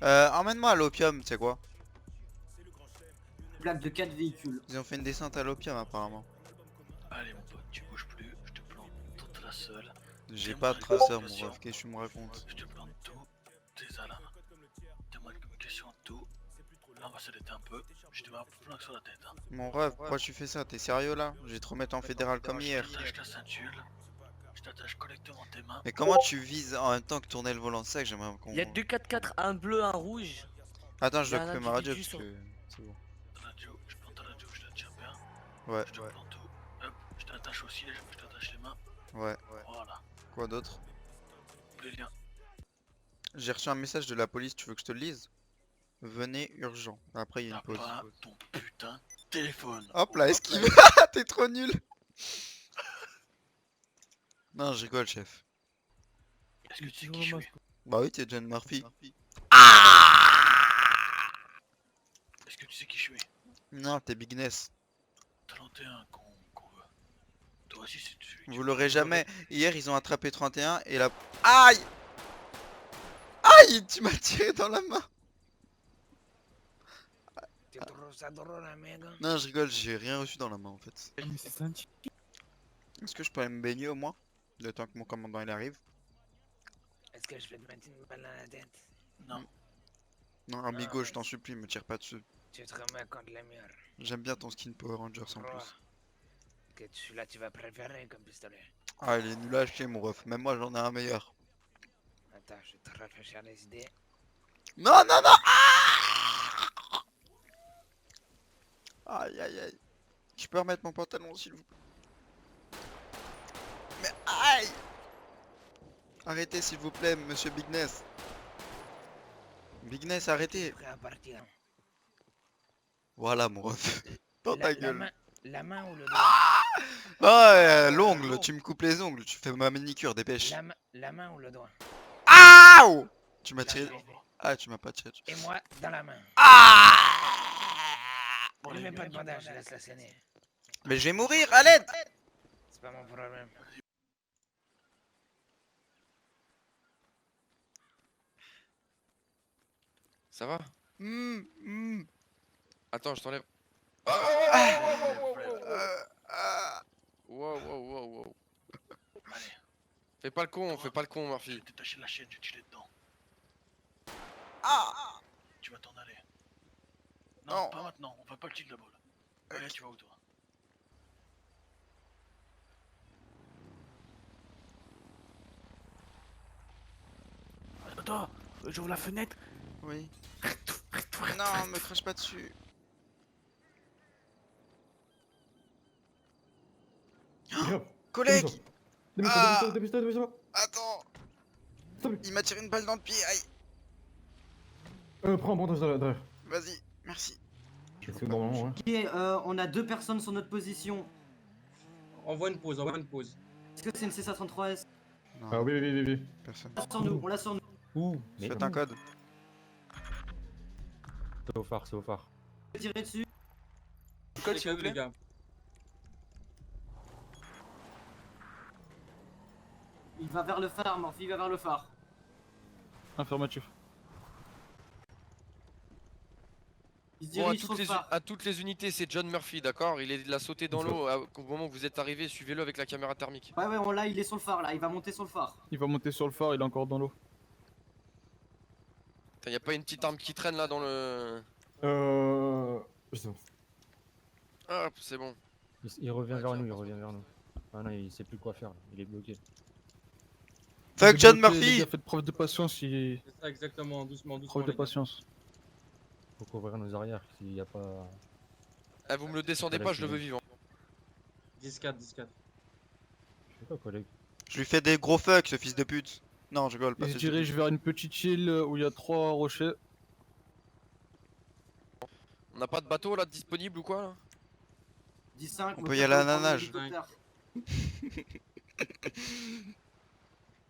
Emmène-moi à l'opium, tu sais quoi? Plaque de 4 véhicules. Ils ont fait une descente à l'opium apparemment. Allez mon pote, tu bouges plus, je te plante toute la seule. J'ai Témoin pas de de traceur mon communication. ref, qu'est-ce que tu me racontes? Je te plante tout, tes alarmes, témoin de communication, tout. Là on va s'arrêter un peu, je te mets un flingue sur la tête. Hein. Mon ref, pourquoi tu fais ça? T'es sérieux là? Je vais te remettre en fédéral comme hier. Je t'attache ta ceinture, je t'attache correctement tes mains. Mais comment tu vises en même temps que tourner le volant? C'est ça que j'aimerais qu'on... Il y a 2 4x4, un bleu, un rouge. Attends, je y a dois un couper ma radio individu parce sur- que... C'est bon. Radio, je plante ta radio, je te tiens bien. Ouais, Je te plante tout. Hop, je t'attache aussi, je t'attache les mains. ouais. Voilà, Quoi d'autre? les liens. J'ai reçu un message de la police, tu veux que je te le lise? Venez urgent. Après il y a T'as une pause. pas ton putain de téléphone. Hop là, esquive. T'es trop nul. Non, je rigole, chef. Est-ce que tu sais qui je suis? Bah oui, t'es John Murphy. Est-ce que tu sais qui je suis? Non, t'es Big Ness. 31 qu'on veut. Toi aussi c'est celui Vous l'aurez jamais. Hier, ils ont attrapé 31 et la... Aïe! Aïe! Tu m'as tiré dans la main. Non, je rigole, j'ai rien reçu dans la main en fait. Est-ce que je peux aller me baigner au moins? Le temps que mon commandant il arrive. Est-ce que je peux te mettre une balle dans la tête? Non. Non, amigo, je t'en supplie, me tire pas dessus. Tu te remets contre le mur. J'aime bien ton skin Power Rangers en Crois plus. que celui-là tu vas préférer comme pistolet. Ah, il est nul à chier mon ref. Même moi j'en ai un meilleur. Attends, je vais te réfléchir les idées. Non, non, non! Ah! Aïe, aïe, aïe. Je peux remettre mon pantalon s'il vous plaît? Mais aïe! Arrêtez s'il vous plaît, monsieur Big Ness. Big Ness, arrêtez. Prêt à partir. Voilà mon ref. Dans ta gueule. La main ou le doigt? Ah, l'ongle, tu me coupes les ongles, tu fais ma manicure, dépêche. La main ou le doigt? Aouh! Tu m'as tiré. Ah, tu m'as pas tiré. Et moi, dans la main. Ah! Ne mets pas de bandage, laisse la saigner. Mais je vais mourir, à l'aide! C'est pas mon problème. Ça va? Attends, je t'enlève. Wow, wow, wow, wow. Allez, Fais pas le con, je Murphy. vais détacher la chaîne, je vais te tirer dedans. Ah! Tu vas t'en aller. Non. Non, pas maintenant, on va pas le tirer d'abord. Allez, tu vas où toi? Attends, j'ouvre la fenêtre. Oui. Non, me crache pas dessus. Collègue! Ah! Attends! Il m'a tiré une balle dans le pied, aïe! Prends un bandage derrière. Vas-y, merci. Parce que normalement, ouais. Ok, on a 2 personnes sur notre position. Envoie une pause, envoie une pause. Est-ce que c'est une C-133S? Non, Ah oui. personne. On l'a sur nous, on l'a sur nous. Ouh, mais Faites un code. c'est au phare, c'est au phare. Je vais tirer dessus. Code, s'il vous plaît. Les gars. Il va vers le phare, Morphy, il va vers le phare. Affirmatif. Il se Bon, dirige sur le phare. à toutes les unités, c'est John Murphy, d'accord? Il a sauté dans l'eau au moment où vous êtes arrivé. Suivez-le avec la caméra thermique. Ouais, on l'a, il est sur le phare là, il va monter sur le phare. Il va monter sur le phare, il est encore dans l'eau. Y'a y a pas une petite arme qui traîne là dans le. Je sais pas. Ah, c'est bon. Il revient vers nous, il revient vers nous. Ah non, il sait plus quoi faire, là. Il est bloqué. Fuck John bloqué, Murphy! les gars, faites preuve de patience, C'est ça, exactement, doucement, doucement. preuve de les gars. patience. Faut couvrir nos arrières s'il n'y a pas. Ah, vous me le descendez pas, je le veux vivant. 10-4, 10-4. Je sais pas, collègue. Je lui fais des gros fuck, ce fils de pute. Non, je rigole pas. Il se c'est- dirige vers une petite île où il y a 3 rochers. On n'a pas de bateau là disponible ou quoi là? 10-5, On peut y aller à la nage.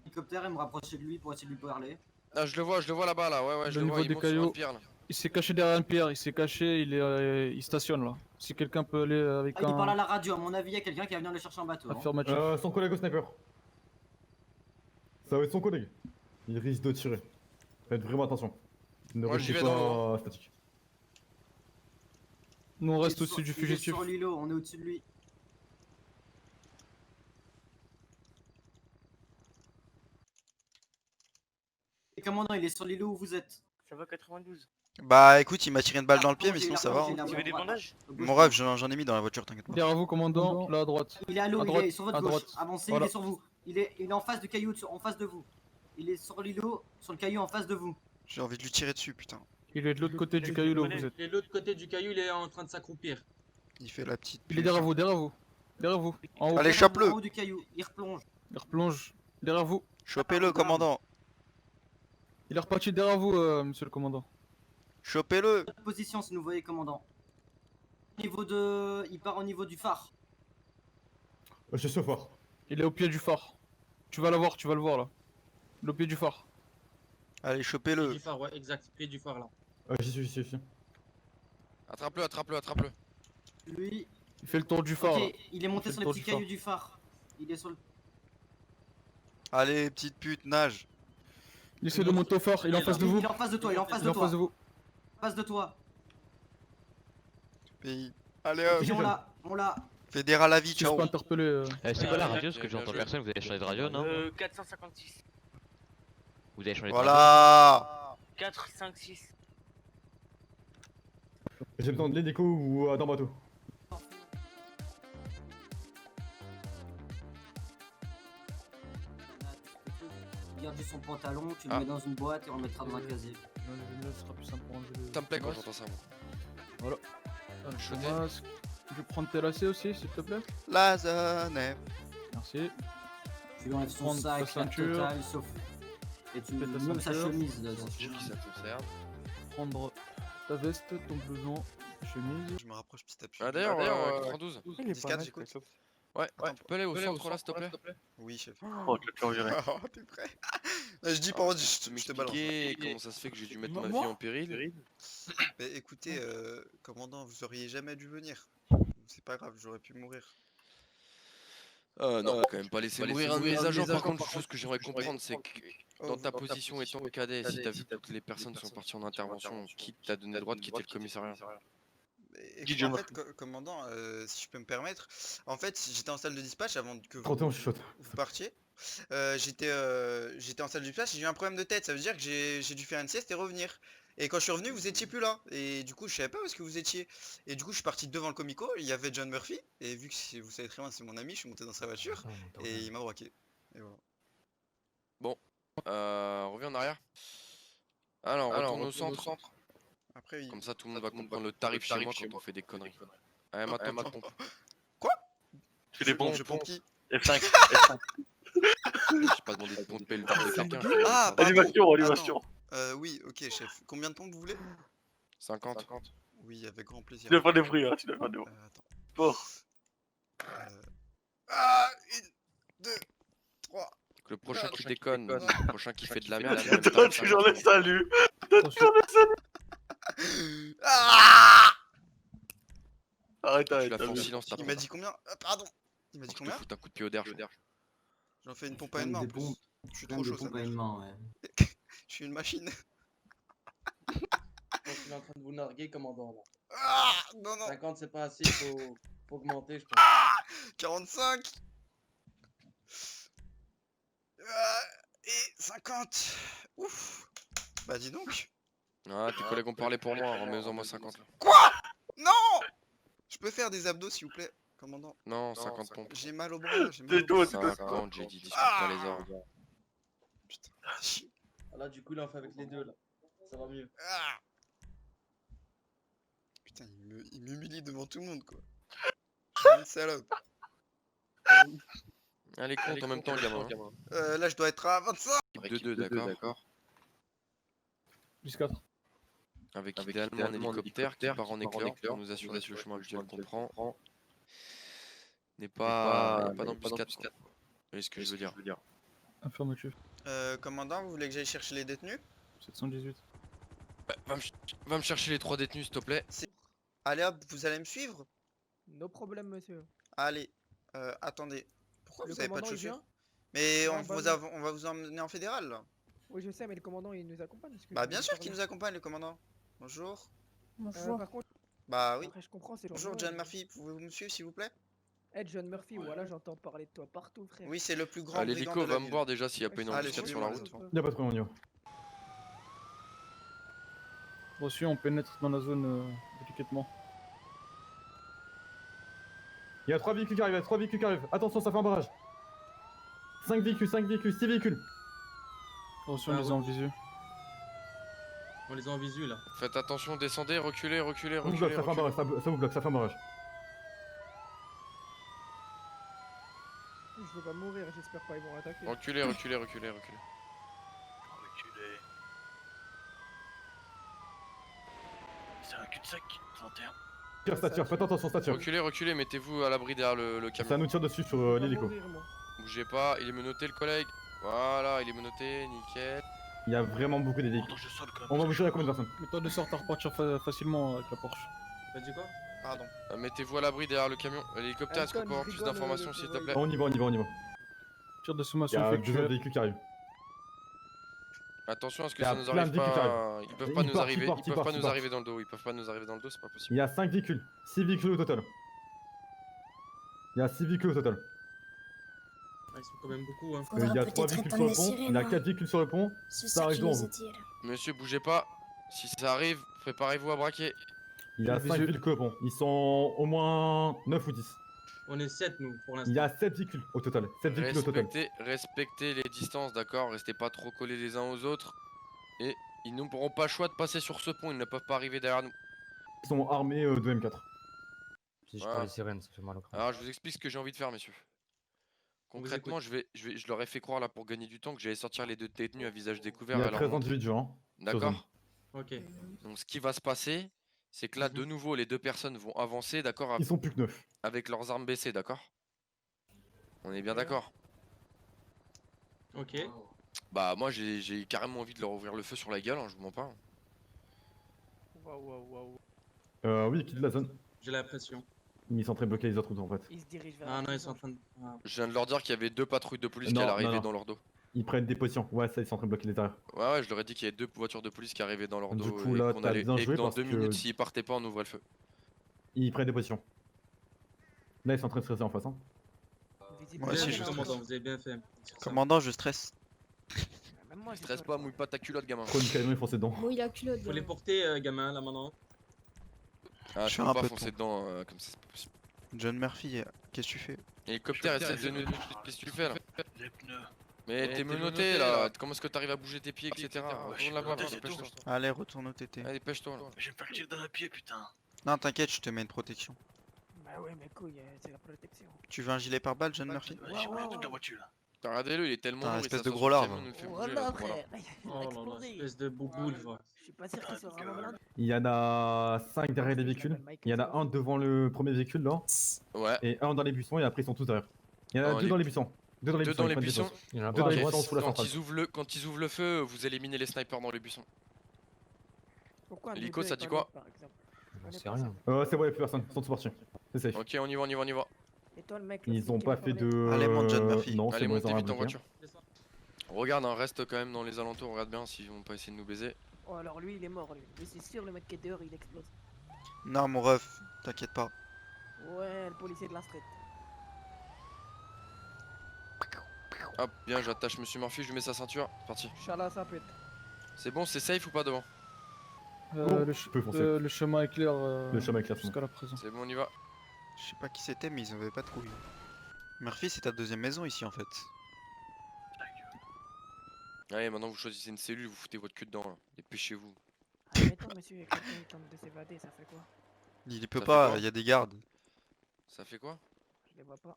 Hélicoptère, et me rapprocher de lui pour essayer de lui parler. Ah, je le vois là-bas là, ouais, je Au le niveau vois, il des monte sur cailloux. une pierre là. Il s'est caché derrière une pierre, il s'est caché, il stationne là. Si quelqu'un peut aller avec Ah, il parle à un la radio, à mon avis, il y a quelqu'un qui va venir le chercher en bateau. Hein. affirmatif. Son collègue au sniper. Ça va être son collègue. Il risque de tirer. Faites vraiment attention. Ne Moi, j'y restez vais dans pas statique. Nous on reste Il est sur- au-dessus du il est fugitif. sur l'îlot, on est au-dessus de lui. Et commandant, il est sur l'îlot où vous êtes. Ça va 92. Bah écoute, il m'a tiré une balle dans le Ah, pied, mais j'ai sinon la ça voix, va. j'ai hein. la Tu voix veux des droite. bandages? Gauche, Mon rêve, j'en ai mis dans la voiture, t'inquiète pas. Derrière vous, commandant, là à droite. Il est à l'eau, À il droite, est sur votre à gauche. droite. Avancez, Voilà. il est sur vous. Il est en face de caillou, en face de vous. Il est sur l'îlot, sur le caillou en face de vous. J'ai envie de lui tirer dessus, putain. Il est de l'autre côté du caillou là où vous êtes. Et l'autre côté du caillou, il est en train de s'accroupir. Il fait la petite. Il est derrière vous, derrière vous. Derrière vous. En haut. Allez, En chope-le. haut du caillou, il replonge. Il replonge. Derrière vous. Chopez-le, commandant. Il est reparti derrière vous, monsieur le commandant. Chopez-le. Votre position si nous voyez, commandant. Niveau de... Il part au niveau du phare. Je suis au fort. Il est au pied du phare. Tu vas l'avoir, tu vas le voir là. Il est au pied du phare. Allez, Pied chopez-le. du phare, ouais, exact. Pied du phare là. J'y suis. Attrape-le, attrape-le, attrape-le. Lui, Il fait le tour du phare là. ok, il est monté fait sur le le tour petit du phare. caillou du phare. Il est sur le... Allez, petite pute, nage. Il essaie de monter au phare, il est en face de vous. Il est en face de toi, il est en face Il est de en face de toi. vous. En face de toi. Pays. Allez hop. Et on l'a. Fédéral à vie, Si je ciao. peux interpeller. C'est quoi la radio? Parce bien, que bien j'entends joué. personne, vous avez changé de radio, non? 456. Vous avez changé de radio? Voilà. 4, 5, 6. J'ai besoin de l'hélico ou d'un bateau. Garde juste son pantalon, tu le Ah. mets dans une boîte et on le mettra dans un casier. Ce sera plus simple pour enlever le- Ça me plaît le quand masque. j'entends ça, moi. Voilà. Voilà, Chaudé. le masque. Tu peux prendre tes lacets aussi, s'il te plaît. La zone. Merci. Tu lui enlèves son Prendre ta sac, la ceinture. totale, sauf. Et tu Fais ta même sa ceinture. chemise là. Pour qui ça concerne. Prendre ta veste, ton blouson, ta chemise. Je me rapproche petit à petit. Ah d'ailleurs, 92. 10-4, j'écoute. Ouais, tu peux aller au centre là, s'il te plaît. Oui, chef. Oh, tu l'as viré. Oh, t'es prêt? Je dis pas, Tu peux je te balance. m'expliquer comment ça se fait que j'ai dû mettre ma vie en péril? Mais écoutez, commandant, vous auriez jamais dû venir. C'est pas grave, j'aurais pu mourir. Non, quand même pas laisser mourir un de mes agents. Par contre, chose que j'aimerais comprendre, c'est que Oh, dans vous- ta position étant cadet, si t'as vu que toutes les personnes sont parties en intervention, qui t'a donné le droit de quitter le commissariat? écoutez, en fait, commandant, si je peux me permettre, en fait, j'étais en salle de dispatch avant que 31, je suis chaud. vous partiez. J'étais en salle de dispatch, j'ai eu un problème de tête, ça veut dire que j'ai dû faire une sieste et revenir. Et quand je suis revenu, vous étiez plus là. Et du coup, je savais pas où est-ce que vous étiez. Et du coup, je suis parti devant le comico, il y avait John Murphy. Et vu que vous savez très bien, c'est mon ami, je suis monté dans sa voiture. Et il m'a braqué. Et voilà. Reviens en arrière. Alors, retourne au centre. Après, il... Comme ça, tout le monde va comprendre le tarif chez moi quand on fait des conneries. Allez, maintenant, tu pompes. Tu les bons, je pompe qui? F5. J'ai pas demandé de pomper le tarif de quelqu'un. Ah, pardon. Animation. Oui, ok, chef. Combien de pompes vous voulez? 50. Oui, avec grand plaisir. Tu dois faire des bruits, hein, tu dois faire des bruits. Attends. Bon. Ah, 1, 2, 3. Donc, le prochain qui déconne, le prochain qui fait de la merde, c'est le même Toi, tarif, tu j'en ai 50. salut. Attention. Ah, Arrête, Tu arrête. l'as fait en t'as vu. silence, ta il m'a dit combien? Ah, pardon. Il m'a dit Je te combien? fous un coup de pied au derge. J'en fais une pompe à une main en plus. Je suis trop Même des chaud, ça. pompes à une main, ouais. Je suis une machine. Donc, il est en train de vous narguer, commandant là. Ah, non, non. 50 c'est pas assez, faut augmenter, je pense. 45. Et 50. Ouf. Bah dis donc. Ah, tes collègues ont parlé pour moi, remets-en moi 50. Quoi? Non. Je peux faire des abdos s'il vous plaît, commandant. Non, 50 pompes. J'ai mal au bras. J'ai mal au Tais-toi, bras. tais-toi. 50, j'ai dit, discute pas les ordres. Putain. Ah, là, du coup, il en fait avec les deux là. Ça va mieux. Ah. Putain, il m'humilie devant tout le monde quoi. Une salope. Allez, compte en même temps, gamin. Là je dois être à 25. Équipe 2-2, d'accord. Plus 4. Avec idéalement un hélicoptère qui part en éclair pour nous assurer que le chemin actuel qu'on prend n'est pas dans le plus 4. Vous voyez ce que je veux dire? Affirmatif. Commandant, vous voulez que j'aille chercher les détenus? 718. Va me chercher les 3 détenus, s'il te plaît. Allez hop, vous allez me suivre? No problème, monsieur. Allez, attendez. Pourquoi Le vous avez pas de commandant, il chaussures? vient Mais Non, on bah va non. vous emmener en fédéral là. Oui, je sais, mais le commandant il nous accompagne. Est-ce que Bah tu bien veux sûr parler qu'il nous accompagne le commandant. Bonjour. Par contre, Bah oui. après, je comprends, c'est Bonjour l'endroit, John mais- Murphy, pouvez-vous me suivre s'il vous plaît? John Murphy, voilà, j'entends parler de toi partout, frère. Oui, c'est le plus grand Ah, brigand l'hélico de la va me ville. voir déjà s'il y a pas une Allez, embuscade sur la suivez-moi, route. les autres. Y'a pas de problème, on y va. Reçu, on pénètre dans la zone délicatement. Il y a 3 véhicules qui arrivent, Attention, ça fait un barrage. 5 véhicules, 6 véhicules. Reçu, on les a en visu. On les a en visu là. Faites attention, descendez, reculez, reculez, On vous bloque, reculez. ça fait un reculez. barrage, ça vous bloque, ça fait un barrage. Je veux pas mourir, j'espère pas, ils vont attaquer. Reculez, reculez, reculez, reculez. Reculez. C'est un cul-de-sac, 31. Tire, ça tire, faites attention, ça tire. Reculez, reculez, mettez-vous à l'abri derrière le Ça camion. nous tire dessus sur Je vais pas l'hélico. mourir, moi. Bougez pas, il est menotté le collègue. Voilà, il est menotté, nickel. Il y a vraiment beaucoup d'hélicos. Attends, je sors le On va vous tirer à combien de personnes? Mais toi de sorte à repartir facilement avec la Porsche. T'as dit quoi? Pardon. Mettez-vous à l'abri derrière le camion. L'hélicoptère, est-ce qu'on Anton, peut avoir je plus rigole, d'informations le s'il te vol. plaît? On y va, on y va, on y va. Tir de Il y sommation a 2 effectué. autres véhicules qui arrivent. Attention à ce que Il y a ça nous plein de arrive véhicules qui pas. Ils peuvent pas Ils nous partent, arriver. ils partent, Ils peuvent ils pas nous partent. arriver dans le dos. Ils peuvent pas nous arriver dans le dos, c'est pas Il possible. y a 5 véhicules, 6 véhicules au total. Il y a 6 véhicules au total. Ah, ils sont quand même beaucoup hein. Il y a 3 véhicules sur le pont, il y a 4 véhicules sur le pont. Ça arrive devant vous. Monsieur, bougez pas. Si ça arrive, préparez-vous à braquer. Il y a 5 véhicules au pont. Ils sont au moins 9 ou 10. On est 7 nous pour l'instant. Il y a 7 véhicules au total. 7 véhicules au total. Respectez les distances, d'accord? Restez pas trop collés les uns aux autres. Et ils n'auront pas le choix de passer sur ce pont. Ils ne peuvent pas arriver derrière nous. Ils sont armés de M4. Si je Voilà. prends les sirènes, ça fait mal au crâne. Alors, je vous explique ce que j'ai envie de faire, messieurs. Concrètement, je leur ai fait croire là pour gagner du temps que j'allais sortir les 2 détenus à visage découvert. Il y a à leur 13 montrer. individus, hein. sur zone. D'accord? Ok. Donc ce qui va se passer, c'est que là, de nouveau, les 2 personnes vont avancer, d'accord? Ils sont plus que 9. Avec leurs armes baissées, d'accord? On est bien d'accord? Ok. Bah moi j'ai carrément envie de leur ouvrir le feu sur la gueule, hein, je vous mens pas. Waouh, waouh. Oui, quitte la zone. J'ai la pression. Ils sont en train de bloquer les autres routes en fait. Ils se dirigent vers Ah la non, ils prison. sont en train de. Ah. Je viens de leur dire qu'il y avait 2 patrouilles de police qui Non, allaient non, arriver non. dans leur dos. Ils prennent des positions. Ouais, ça, ils sont en train de bloquer les arrières. Ouais, je leur ai dit qu'il y avait 2 voitures de police qui arrivaient dans leur Du dos coup, et là, qu'on t'as allait bien et que joué dans parce 2 que- minutes, s'ils partaient pas, on ouvrait le feu. Ils prennent des positions. Là, ils sont en train de stresser en face. Hein. Visiblement, Moi aussi, il y je en a stresse. commandant, vous avez bien fait. Commandant, je stresse. Même moi, j'ai Stresse peur. pas, mouille pas ta culotte, gamin. Prenez le camion et foncez dedans. Mouille la culotte. Faut les gamin. porter, gamin, là maintenant. Ah, Je je fais peux un pas peu de foncer dedans comme ça, c'est pas possible. John Murphy, qu'est-ce que tu fais? Hélicoptère, essaie de nous. Qu'est-ce que tu fais là? Les pneus. Mais t'es menotté là, comment est-ce que t'arrives à bouger tes pieds, etc. Retourne là-bas, menotté, c'est dépêche-toi. Allez, retourne au TT. Allez, dépêche-toi là. Je vais me faire tirer dans le pied, putain. Non, t'inquiète, je te mets une protection. Bah ouais, mais couille, c'est la protection. Tu veux un gilet pare-balles, John Murphy? Ouais, j'ai pris toute la voiture là. Regardez-le, il est tellement Putain, lourd, il espèce de s'assoit gros sur le larve. camion, il nous fait bouger, Voilà, là, voilà. frère. Il Oh va là là, exploser. espèce de bouboule, va. Je suis pas sûr qu'il sera vraiment malade. Il y en a 5 derrière les véhicules. Il y en a un devant le premier véhicule là. Ouais. Et un dans les buissons et après ils sont tous derrière. Il y en a Dans 2 les- dans les buissons. 2 dans les Deux buissons. dans les ils prennent des buissons. postes. Il y en a Deux dans les pas. buissons sous la centrale. Quand ils ouvrent le feu, vous éliminez les snipers dans les buissons. Pourquoi un Hélico, des deux ça est dit pas quoi l'autre, par exemple Je connais C'est pas rien. C'est bon, y'a plus personne. Ils sont tous partis. C'est safe. Ok, on y va, on y va, on y va. ça. Et toi, le mec, le Ils flic ont qui pas m'a fait parlé de. Allez, monte, John Murphy. Non, c'est Allez, bon, ils montez ont vite en rien bloqué. voiture. Regarde, hein, reste quand même dans les alentours, regarde bien s'ils vont pas essayer de nous baiser. Oh, alors lui, il est mort, lui. Mais c'est sûr, le mec qui est dehors, il explose. Non, mon ref, t'inquiète pas. Ouais, le policier de la street. Hop, bien, j'attache Monsieur Murphy, je lui mets sa ceinture. Parti. Chala, ça pète. C'est bon, c'est safe ou pas devant? Bon, Le, tu peux foncer. le chemin est clair Le chemin est clair, c'est bon. jusqu'à la prison. C'est bon, on y va. Je sais pas qui c'était, mais ils avaient pas de couilles. Murphy, c'est ta deuxième maison ici en fait. Allez, maintenant vous choisissez une cellule, vous foutez votre cul dedans là. Dépêchez-vous. Ah, mettons, monsieur, il y a quelqu'un qui tente de s'évader, ça fait quoi? Il peut Ça fait pas, quoi il y a des gardes. Ça fait quoi? Je les vois pas.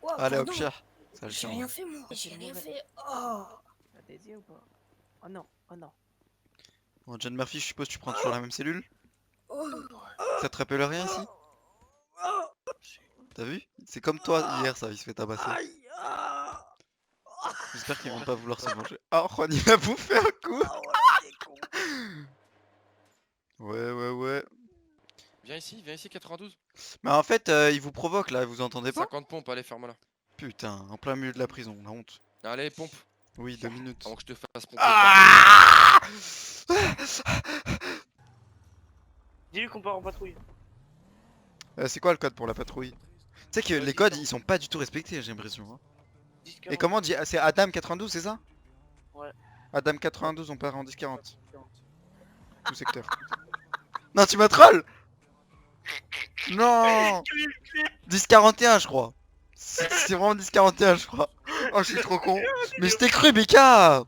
Oh, Allez hop, pardon. cher. Ça le J'ai tient. rien fait, moi. J'ai rien fait. Oh. T'as des yeux ou pas? Oh non, oh non. Bon, John Murphy, je suppose que tu prends toujours la même cellule? Oh. Ça te rappelle rien ici? T'as vu? C'est comme toi hier, ça, il se fait tabasser. J'espère qu'ils vont pas vouloir se manger. Ah, Juan, il a bouffé un coup! Ouais. Viens ici, 92. Mais en fait, il vous provoque là, vous entendez pas? 50 pompes, allez, ferme-la. Putain, en plein milieu de la prison, la honte. Allez, pompe. Oui, 2 minutes. Avant que je te fasse pomper. Ah Dis-lui qu'on part en patrouille. C'est quoi le code pour la patrouille? Tu sais que les codes ils sont pas du tout respectés, j'ai l'impression. Hein. 10, Et comment on dit? C'est Adam 92, c'est ça? Ouais. Adam 92, on part en 10-40. Tout secteur. Non, tu m'as troll! Non! 10-41, je crois. C'est vraiment 10-41, je crois. Oh, je suis trop con. Mais je t'ai cru, Bika!